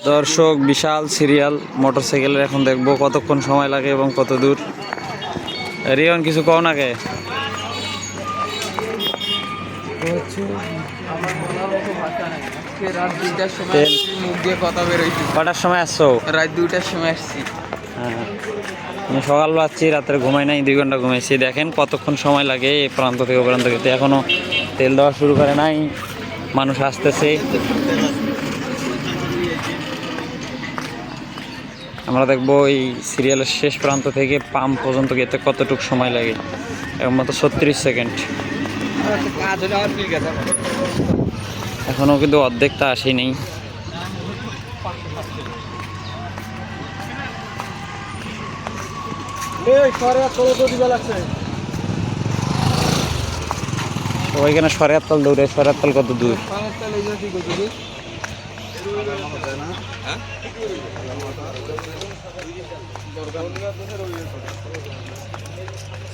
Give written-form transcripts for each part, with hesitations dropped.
দর্শক বিশাল সিরিয়াল মোটরসাইকেলের এখন দেখবো কতক্ষণ সময় লাগে এবং কত দূর। রিয়ন কিছু কও না কে? কটার সময় আসছো? রাত 2টার সময় আসছি। হ্যাঁ, আমি সকাল পাচ্ছি, রাত্রে ঘুমাই নাই, 2 ঘন্টা ঘুমাইছি। দেখেন কতক্ষণ সময় লাগে এই প্রান্ত থেকে ও প্রান্ত থেকে। এখনো তেল দেওয়া শুরু করে নাই, মানুষ আসতেছে। আমরা দেখবো এই সিরিয়ালের শেষ প্রান্ত থেকে পাম্প পর্যন্ত যেতে কতটুকু সময় লাগে। এর মতো 36 সেকেন্ড। এখনও কিন্তু অর্ধেকটা আসেনি। ওইখানে সরেয়াতল দৌড়ে, সরেয়াতল কত দূর?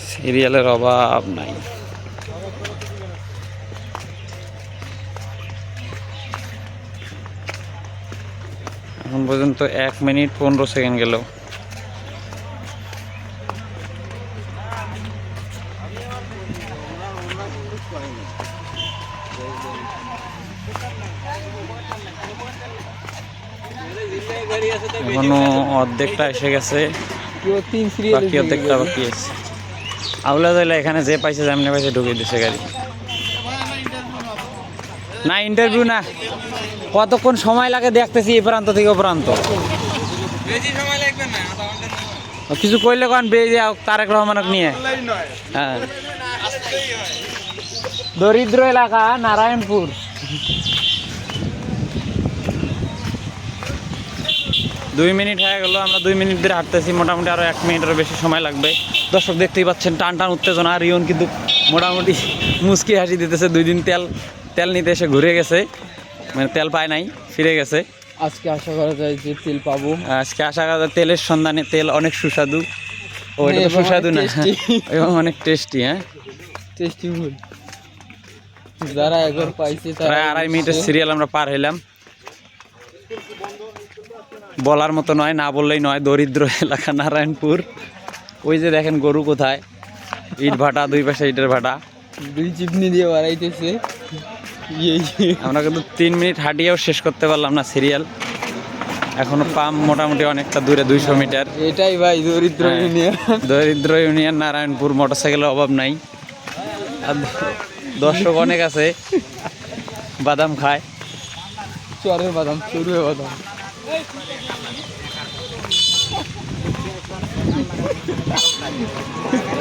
সিরিয়ালের অভাব নাই। এখন পর্যন্ত 1 মিনিট 15 সেকেন্ড গেল। এখনো অর্ধেকটা এসে গেছে, বাকি অর্ধেকটা বাকি আছে। আউলা দিলে এখানে যে পাইছে যেমনি পাইছে ঢুকিয়ে দিছে গাড়ি। না ইন্টারভিউ না, কতক্ষণ সময় লাগে দেখতেছি এই প্রান্ত থেকে ও প্রান্ত। কিছু কইলে কারণ বেজে তারেক রহমানক নিয়ে। হ্যাঁ, দরিদ্র এলাকা নারায়ণপুর। দুই মিনিট হয়ে গেল, আমরা 2 মিনিট ধরে হাঁটতেছি। মোটামুটি আরও 1 মিনিটেরও বেশি সময় লাগবে। দর্শক দেখতেই পাচ্ছেন টান টান উত্তেজনা। রিয়ন কিন্তু মোটামুটি মুচকি হাসি দিতেছে। 2 দিন তেল নিতে এসে ঘুরে গেছে, মানে তেল পায় নাই, ফিরে গেছে। আজকে আশা করা যায় যে তেল পাবো। আজকে আশা করা যায় তেলের সন্ধানে। তেল অনেক সুস্বাদু, ওইটা তো সুস্বাদু না এবং অনেক টেস্টি। হ্যাঁ, টেস্টি ফুড। যারা একবার পাইছে প্রায় 2.5 মিনিটের সিরিয়াল আমরা পার হইলাম। বলার মতো নয়, না বললেই নয়। দরিদ্র এলাকা নারায়ণপুর। ওই যে দেখেন গরু কোথায়, ইট ভাটা, 2 পাশে ইটের ভাটা, 2 চিপনি দিয়ে বাড়াইতেছে। আমরা কিন্তু 3 মিনিট হাঁটিয়েও শেষ করতে পারলাম না সিরিয়াল। এখনো পাম্প মোটামুটি অনেকটা দূরে, 200 মিটার। এটাই ভাই দরিদ্র ইউনিয়ন। দরিদ্র ইউনিয়ন নারায়ণপুর। মোটরসাইকেলের অভাব নাই, আর দর্শক অনেক আছে, বাদাম খায়। চরের বাদাম, চড়ুয়ে বাদাম।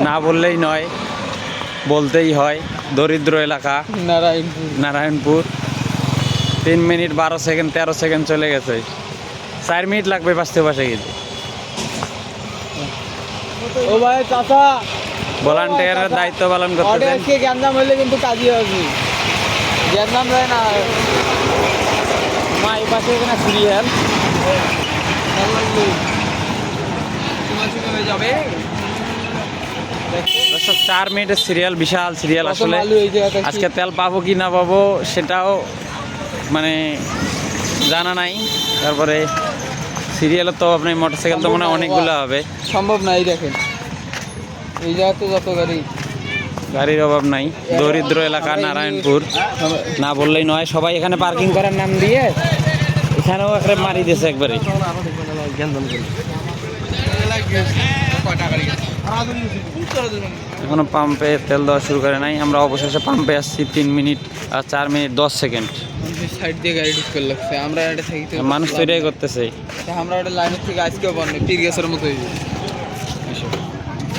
না বললেই নয়, বলতেই হয়। দরিদ্র এলাকা নারায়ণপুর। 3 মিনিট 12 সেকেন্ড 13 সেকেন্ড চলে গেছে। 4 মিনিট লাগবে বাঁচতে পাশে গেছে। ও ভাই চাচা, ভলান্টিয়ারের দায়িত্ব পালন করতেছেন। আজকে গ্যাঞ্জাম হইলে কিন্তু কাজই হবে। গ্যাঞ্জাম হয় না মা এই পাশে এখানে সিরিয়াল যাবে। দর্শক 4 মিনিটের সিরিয়াল, বিশাল সিরিয়াল। আসলে আজকে তেল পাবো কি না পাবো সেটাও মানে জানা নাই। তারপরে সিরিয়ালের তো আপনার মোটরসাইকেল তো মনে হয় অনেকগুলো হবে, সম্ভব নাই। দেখেন এই জায়গাতে যত গাড়ির অভাব নাই। দরিদ্র এলাকা নারায়ণপুর, না বললেই নয়। সবাই এখানে পার্কিং করার নাম দিয়ে এখানেও একটা মারি দিয়েছে একবারে। এখনো পাম্পে তেল দেওয়া শুরু করে নাই। আমরা অবশেষে পাম্পে আসছি। 3 মিনিট আর 4 মিনিট 10 সেকেন্ড। সাইড দিয়ে গাড়ি ঢুকতে লাগছে। আমরা এটা থেকে মানুষ তো এটাই করতেছে। আমরা ওটা লাইনের থেকে আজকেও বন্ধ, পীর গ্যাসের মতো হয়ে